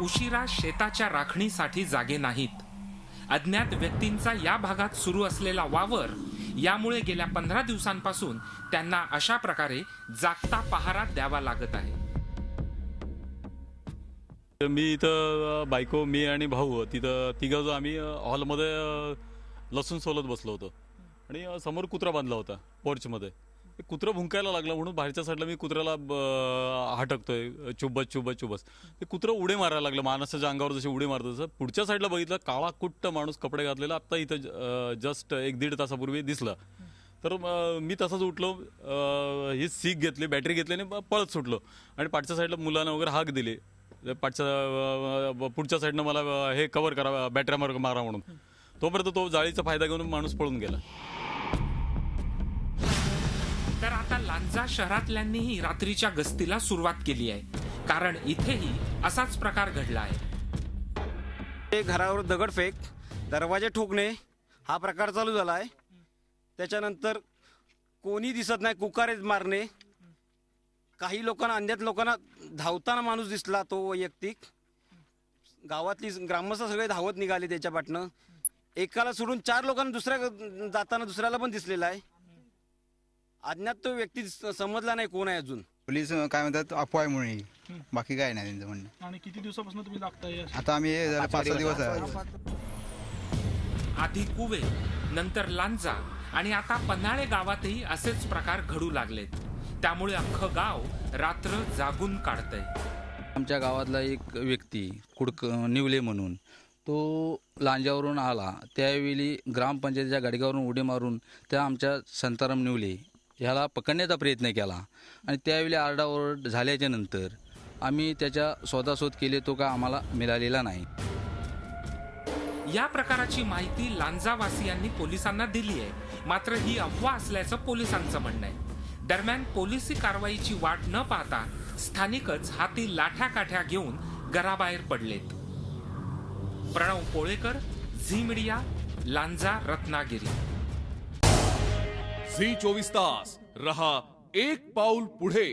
उशिरा शेताच्या राखणीसाठी जागे नाहीत। अज्ञात व्यक्तींचा या भागात सुरू असलेला वावर, यामुळे गेल्या 15 दिवसांपासून त्यांना अशा प्रकारे जागता पहारा द्यावा लागत आहे। मी इथं बायको, मी आणि भाऊ तिथं तिघं आम्ही हॉलमध्ये लसूण सोलत बसलो होतो आणि समोर कुत्रा बांधला होता पोर्चमध्ये। कुत्रा भुंकायला लागला म्हणून बाहेरच्या साईडला मी कुत्र्याला हटकतोय, चुबस ते कुत्रं उडे मारायला लागलं, माणसाच्या अंगावर जसे उडे मारत तसं। पुढच्या साईडला बघितलं, काळा कुट्ट माणूस कपडे घातलेला आत्ता इथं जस्ट 1-1.5 तासापूर्वी दिसला। तर मी तसंच उठलो, ही सीख घेतली, बॅटरी घेतली आणि पळत सुटलो आणि पाठच्या साईडला मुलांना वगैरे हाक दिली, पुढच्या साईडनं मला हे कव्हर करा, बॅटऱ्या मारा म्हणून। तोपर्यंत तो जाळीचा फायदा घेऊन माणूस पळून गेला। तर आता लांजा शहरातल्यांनीही रात्रीच्या गस्तीला सुरुवात केली आहे, कारण इथेही असाच प्रकार घडला आहे। घरावर दगडफेक, दरवाजे ठोकणे हा प्रकार चालू झाला आहे। त्याच्यानंतर कोणी दिसत नाही, कुकारे मारणे, काही लोकांना, अज्ञात लोकांना धावताना माणूस दिसला, तो वैयक्तिक गावातली ग्रामस्थ सगळे धावत निघाले त्याच्या पाटनं। एकाला सोडून 4 लोकांना दुसऱ्या जाताना दुसऱ्याला पण दिसलेला आहे। अज्ञात तो व्यक्ती समजला नाही कोण आहे अजून। पोलीस काय म्हणतात, अफवा आहे म्हणून, बाकी काय नाही त्यांचं म्हणणं। आणि किती दिवसापासून तुम्ही लागताय? आता आम्ही 5-6 दिवस आहे। आधी कुवे, नंतर लांजा आणि आता पन्हाळे गावातही असेच प्रकार घडू लागलेत। त्यामुळे अख्खं गाव रात्र जागून काढतंय। आमच्या गावातला एक व्यक्ती निवले म्हणून, तो लांजावरून आला, त्यावेळी ग्रामपंचायतीच्या गाडीवरून उडी मारून त्या आमच्या संताराम निवले ह्याला पकडण्याचा प्रयत्न केला आणि त्यावेळी आरडाओरड झाल्याच्या नंतर आम्ही त्याच्या शोधाशोध केले, तो का आम्हाला मिळालेला नाही। या प्रकाराची माहिती लांजावासियांनी पोलिसांना दिली आहे, मात्र ही अफवा असल्याचं पोलिसांचं म्हणणं आहे। दरम्यान पोलिसी कारवाईची वाट न पाहता स्थानिकच हाती लाठ्या काठ्या घेऊन घराबाहेर पडलेत। Pranav Polekar, Zee media, Lanja, Ratnagiri. Zee 24 तास रहा एक पाऊल पुढे।